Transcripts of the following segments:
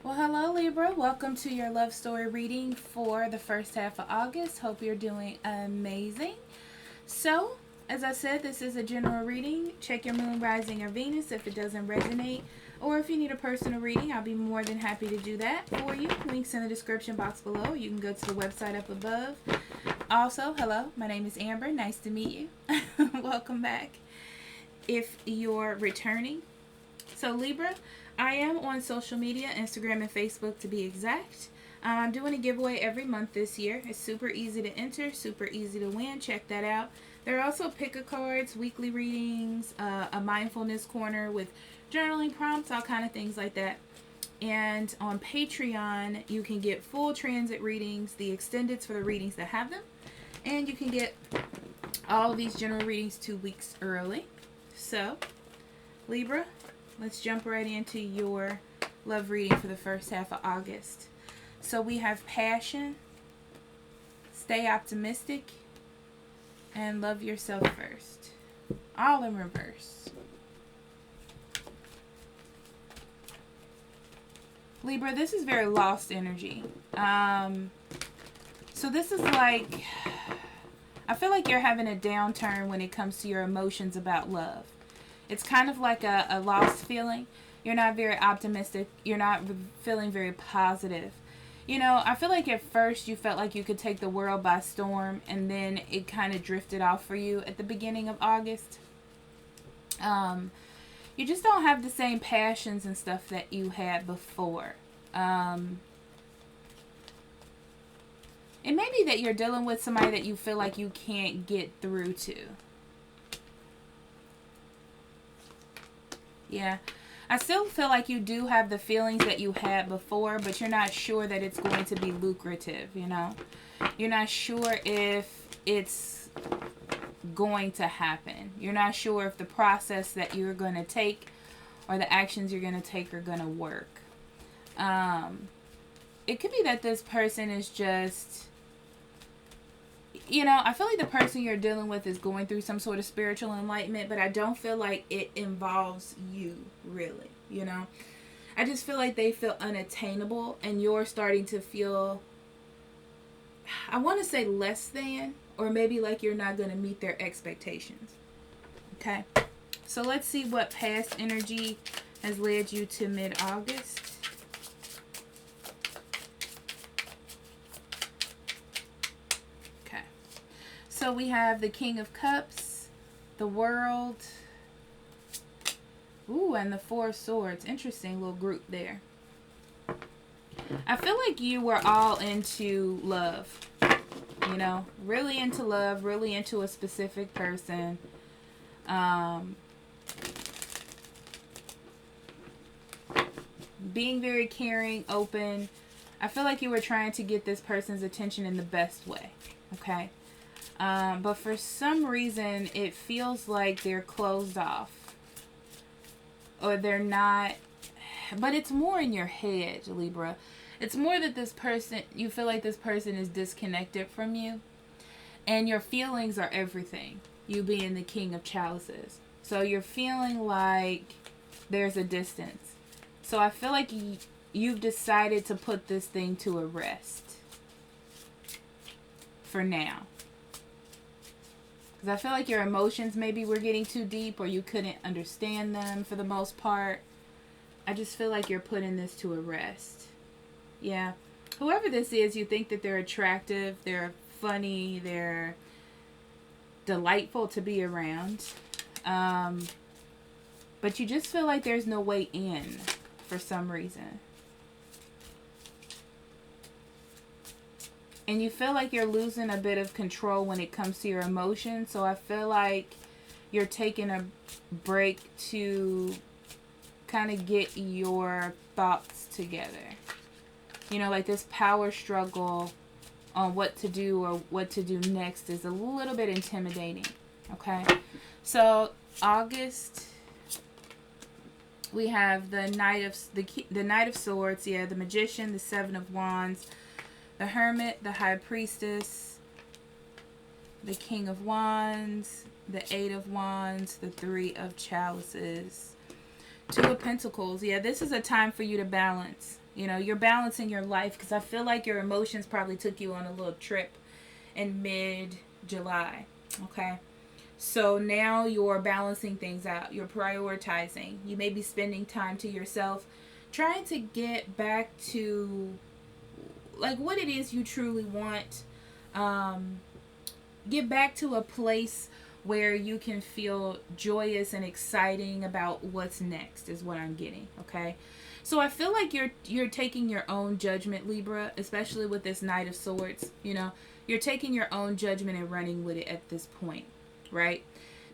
Well, hello, Libra. Welcome to your love story reading for the first half of August. Hope you're doing amazing. So, as I said, this is a general reading. Check your moon, rising, or Venus if it doesn't resonate. Or if you need a personal reading, I'll be more than happy to do that for you. Links in the description box below. You can go to the website up above. Also, hello, my name is Amber. Nice to meet you. Welcome back. If you're returning, so Libra, I am on social media, Instagram and Facebook to be exact. I'm doing a giveaway every month this year. It's super easy to enter, super easy to win. Check that out. There are also pick-a-cards, weekly readings, a mindfulness corner with journaling prompts, all kind of things like that. And on Patreon, you can get full transit readings, the extendeds for the readings that have them. And you can get all of these general readings 2 weeks early. So, Libra, let's jump right into your love reading for the first half of August. So we have passion, stay optimistic, and love yourself first. All in reverse. Libra, this is very lost energy. So this is like, I feel like you're having a downturn when it comes to your emotions about love. It's kind of like a lost feeling. You're not very optimistic. You're not feeling very positive. You know, I feel like at first you felt like you could take the world by storm, and then it kind of drifted off for you at the beginning of August. You just don't have the same passions and stuff that you had before. It may be that you're dealing with somebody that you feel like you can't get through to. Yeah. I still feel like you do have the feelings that you had before, but you're not sure that it's going to be lucrative, you know? You're not sure if it's going to happen. You're not sure if the process that you're going to take or the actions you're going to take are going to work. It could be that this person is just, you know, I feel like the person you're dealing with is going through some sort of spiritual enlightenment, but I don't feel like it involves you, really, you know? I just feel like they feel unattainable, and you're starting to feel, I want to say less than, or maybe like you're not going to meet their expectations. Okay? So let's see what past energy has led you to mid-August. So we have the King of Cups, the World, ooh, and the Four of Swords. Interesting little group there. I feel like you were all into love, you know, really into love, really into a specific person. Being very caring, open. I feel like you were trying to get this person's attention in the best way, okay? But for some reason, it feels like they're closed off. Or they're not. But it's more in your head, Libra. It's more that this person, you feel like this person is disconnected from you. And your feelings are everything. You being the King of Chalices. So you're feeling like there's a distance. So I feel like you've decided to put this thing to a rest. For now. Because I feel like your emotions maybe were getting too deep, or you couldn't understand them for the most part. I just feel like you're putting this to a rest. Yeah. Whoever this is, you think that they're attractive, they're funny, they're delightful to be around. But you just feel like there's no way in for some reason. And you feel like you're losing a bit of control when it comes to your emotions. So I feel like you're taking a break to kind of get your thoughts together. You know, like this power struggle on what to do or what to do next is a little bit intimidating. Okay? So August, we have the Knight of Swords, yeah, the Magician, the Seven of Wands, the Hermit, the High Priestess, the King of Wands, the Eight of Wands, the Three of Chalices, Two of Pentacles. Yeah, this is a time for you to balance. You know, you're balancing your life because I feel like your emotions probably took you on a little trip in mid-July. Okay. So now you're balancing things out. You're prioritizing. You may be spending time to yourself, trying to get back to like what it is you truly want. Um, get back to a place where you can feel joyous and exciting about what's next is what I'm getting. Okay. So I feel like you're taking your own judgment, Libra, especially with this Knight of Swords. You know, you're taking your own judgment and running with it at this point, right?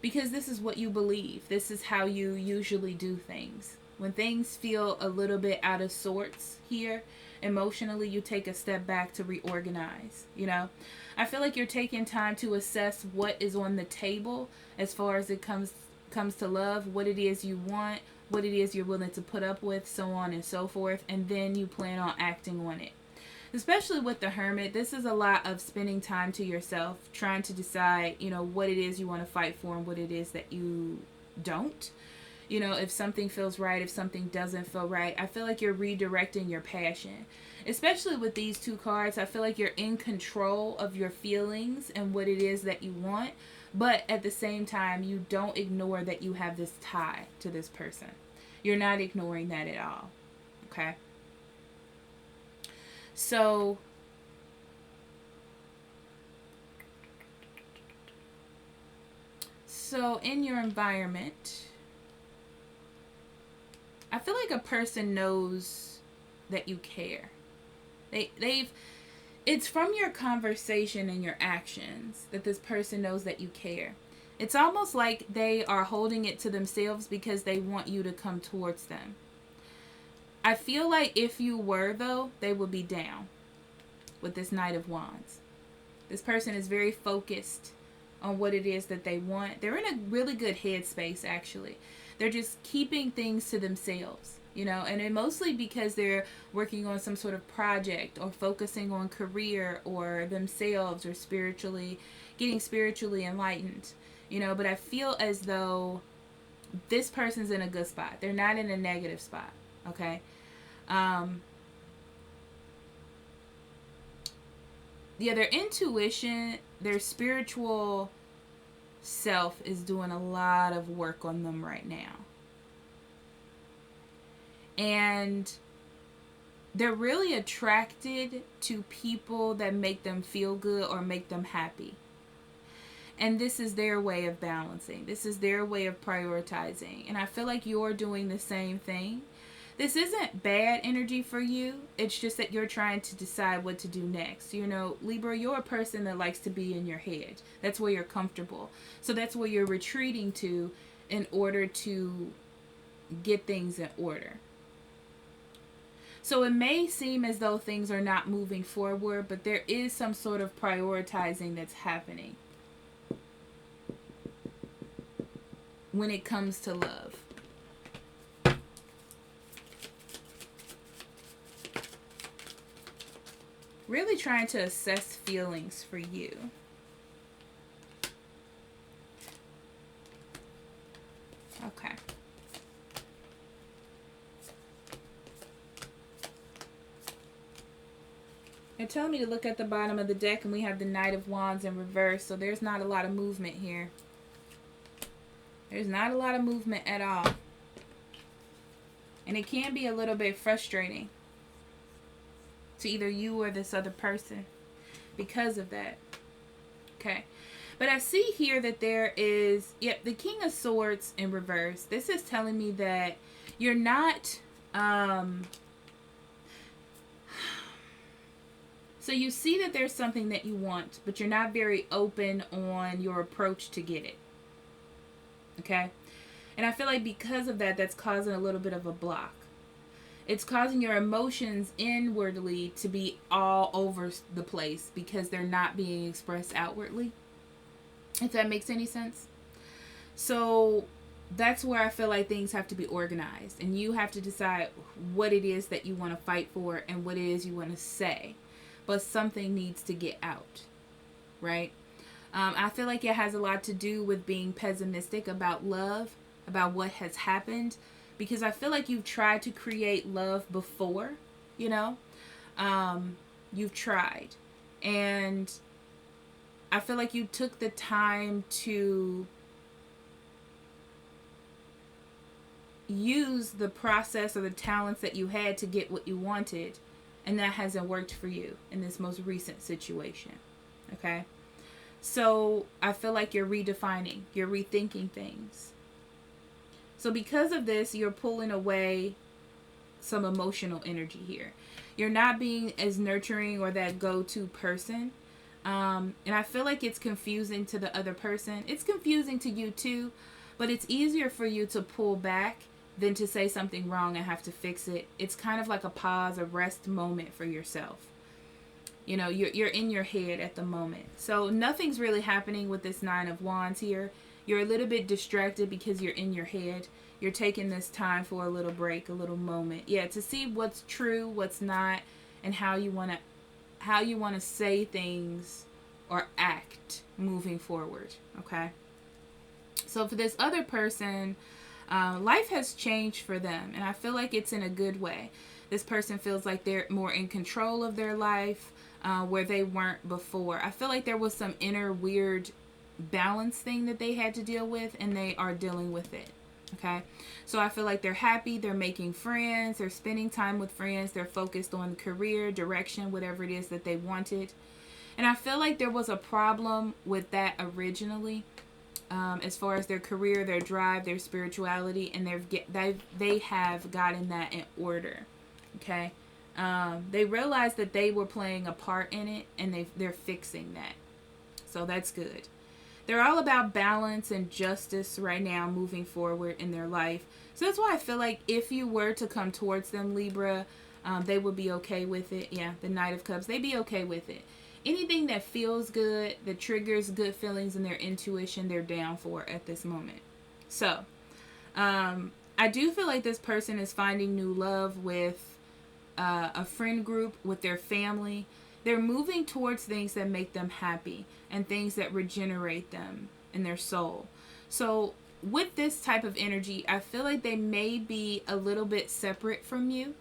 Because this is what you believe. This is how you usually do things. When things feel a little bit out of sorts here, emotionally, you take a step back to reorganize, you know? I feel like you're taking time to assess what is on the table as far as it comes to love, what it is you want, what it is you're willing to put up with, so on and so forth, and then you plan on acting on it. Especially with the Hermit, this is a lot of spending time to yourself, trying to decide, you know, what it is you want to fight for and what it is that you don't. You know, if something feels right, if something doesn't feel right. I feel like you're redirecting your passion. Especially with these two cards, I feel like you're in control of your feelings and what it is that you want. But at the same time, you don't ignore that you have this tie to this person. You're not ignoring that at all. Okay? So, in your environment, I feel like a person knows that you care. It's from your conversation and your actions that this person knows that you care. It's almost like they are holding it to themselves because they want you to come towards them. I feel like if you were, though, they would be down with this Knight of Wands. This person is very focused on what it is that they want. They're in a really good headspace, actually. They're just keeping things to themselves, you know, and it mostly because they're working on some sort of project or focusing on career or themselves or getting spiritually enlightened, you know, but I feel as though this person's in a good spot. They're not in a negative spot, okay? Their intuition, their spiritual self is doing a lot of work on them right now. And they're really attracted to people that make them feel good or make them happy. And this is their way of balancing. This is their way of prioritizing. And I feel like you're doing the same thing. This isn't bad energy for you. It's just that you're trying to decide what to do next. You know, Libra, you're a person that likes to be in your head. That's where you're comfortable. So that's where you're retreating to in order to get things in order. So it may seem as though things are not moving forward, but there is some sort of prioritizing that's happening when it comes to love. Really trying to assess feelings for you. Okay. They're telling me to look at the bottom of the deck, and we have the Knight of Wands in reverse, so there's not a lot of movement here. There's not a lot of movement at all. And it can be a little bit frustrating to either you or this other person because of that. Okay. But I see here that there is, the King of Swords in reverse. This is telling me that you're not, so you see that there's something that you want, but you're not very open on your approach to get it. Okay? And I feel like because of that, that's causing a little bit of a block. It's causing your emotions inwardly to be all over the place because they're not being expressed outwardly. If that makes any sense. So that's where I feel like things have to be organized. And you have to decide what it is that you want to fight for and what it is you want to say. But something needs to get out. Right? I feel like it has a lot to do with being pessimistic about love, about what has happened. Because I feel like you've tried to create love before you know. You've tried. And I feel like you took the time to use the process or the talents that you had to get what you wanted, and that hasn't worked for you in this most recent situation. Okay? So I feel like you're redefining, you're rethinking things. So because of this, you're pulling away some emotional energy here. You're not being as nurturing or that go-to person. And I feel like it's confusing to the other person. It's confusing to you too, but it's easier for you to pull back than to say something wrong and have to fix it. It's kind of like a pause, a rest moment for yourself. You know, you're in your head at the moment. So nothing's really happening with this Nine of Wands here. You're a little bit distracted because you're in your head. You're taking this time for a little break, a little moment. Yeah, to see what's true, what's not, and how you want to say things or act moving forward. Okay? So for this other person, life has changed for them, and I feel like it's in a good way. This person feels like they're more in control of their life, where they weren't before. I feel like there was some inner weird balance thing that they had to deal with, and they are dealing with it. Okay? So I feel like they're happy, they're making friends, they're spending time with friends, they're focused on career, direction, whatever it is that they wanted. And I feel like there was a problem with that originally. As far as their career, their drive, their spirituality, and they have gotten that in order. Okay, they realized that they were playing a part in it, and they're fixing that. So that's good. They're all about balance and justice right now, moving forward in their life. So that's why I feel like if you were to come towards them, Libra, they would be okay with it. Yeah, the Knight of Cups, they'd be okay with it. Anything that feels good, that triggers good feelings in their intuition, they're down for at this moment. So, I do feel like this person is finding new love with a friend group, with their family. They're moving towards things that make them happy and things that regenerate them in their soul. So, with this type of energy, I feel like they may be a little bit separate from you.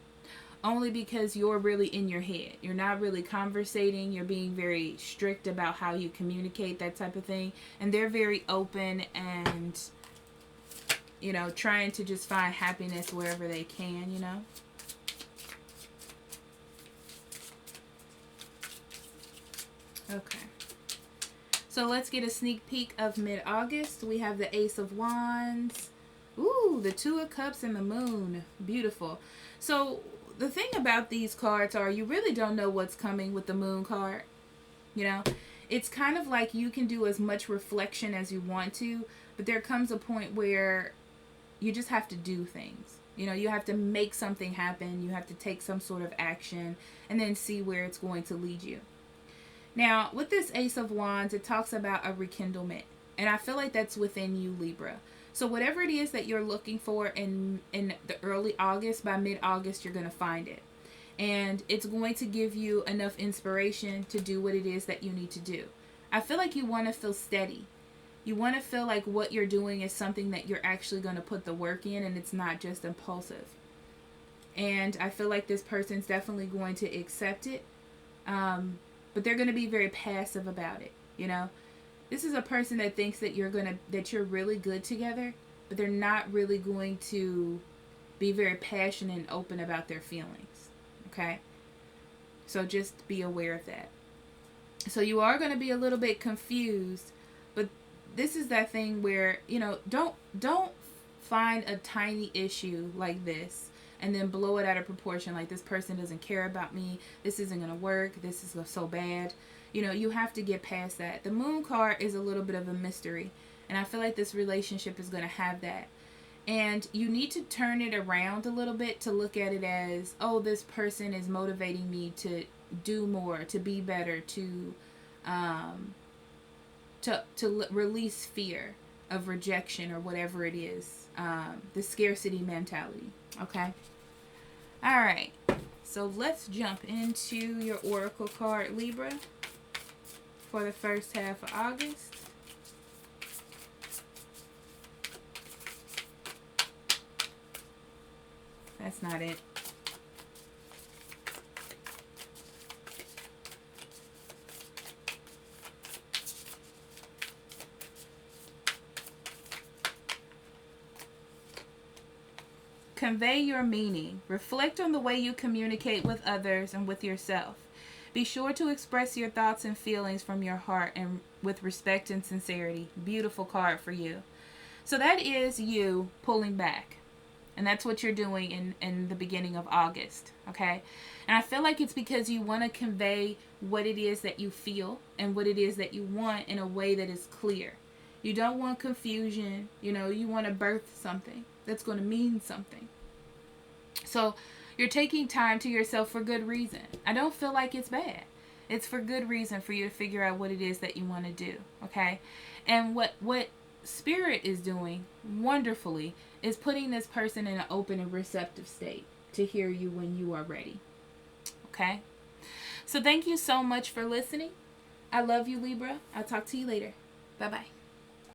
Only because you're really in your head. You're not really conversating. You're being very strict about how you communicate, that type of thing. And they're very open and, you know, trying to just find happiness wherever they can, you know. Okay. So let's get a sneak peek of mid-August. We have the Ace of Wands. Ooh, the Two of Cups and the Moon. Beautiful. So the thing about these cards are you really don't know what's coming with the Moon card. You know, it's kind of like you can do as much reflection as you want to, but there comes a point where you just have to do things. You know, you have to make something happen. You have to take some sort of action and then see where it's going to lead you. Now, with this Ace of Wands, it talks about a rekindlement. And I feel like that's within you, Libra. So whatever it is that you're looking for in the early August, by mid-August, you're going to find it. And it's going to give you enough inspiration to do what it is that you need to do. I feel like you want to feel steady. You want to feel like what you're doing is something that you're actually going to put the work in, and it's not just impulsive. And I feel like this person's definitely going to accept it. But they're going to be very passive about it, you know. This is a person that thinks that you're really good together, but they're not really going to be very passionate and open about their feelings. Okay? So just be aware of that. So you are going to be a little bit confused, but this is that thing where, you know, don't find a tiny issue like this and then blow it out of proportion, like this person doesn't care about me, this isn't going to work, this is so bad. You know, you have to get past that. The Moon card is a little bit of a mystery, and I feel like this relationship is going to have that. And you need to turn it around a little bit to look at it as, oh, this person is motivating me to do more, to be better, to release fear of rejection or whatever it is. The scarcity mentality. Okay? All right. So let's jump into your Oracle card, Libra, for the first half of August. That's not it. convey your meaning. Reflect on the way you communicate with others and with yourself. Be sure to express your thoughts and feelings from your heart and with respect and sincerity. Beautiful card for you. So that is you pulling back. And that's what you're doing in the beginning of August. Okay? And I feel like it's because you want to convey what it is that you feel and what it is that you want in a way that is clear. You don't want confusion. You know, you want to birth something that's going to mean something. So you're taking time to yourself for good reason. I don't feel like it's bad. It's for good reason for you to figure out what it is that you want to do. Okay? And what Spirit is doing wonderfully is putting this person in an open and receptive state to hear you when you are ready. Okay? So thank you so much for listening. I love you, Libra. I'll talk to you later. Bye-bye.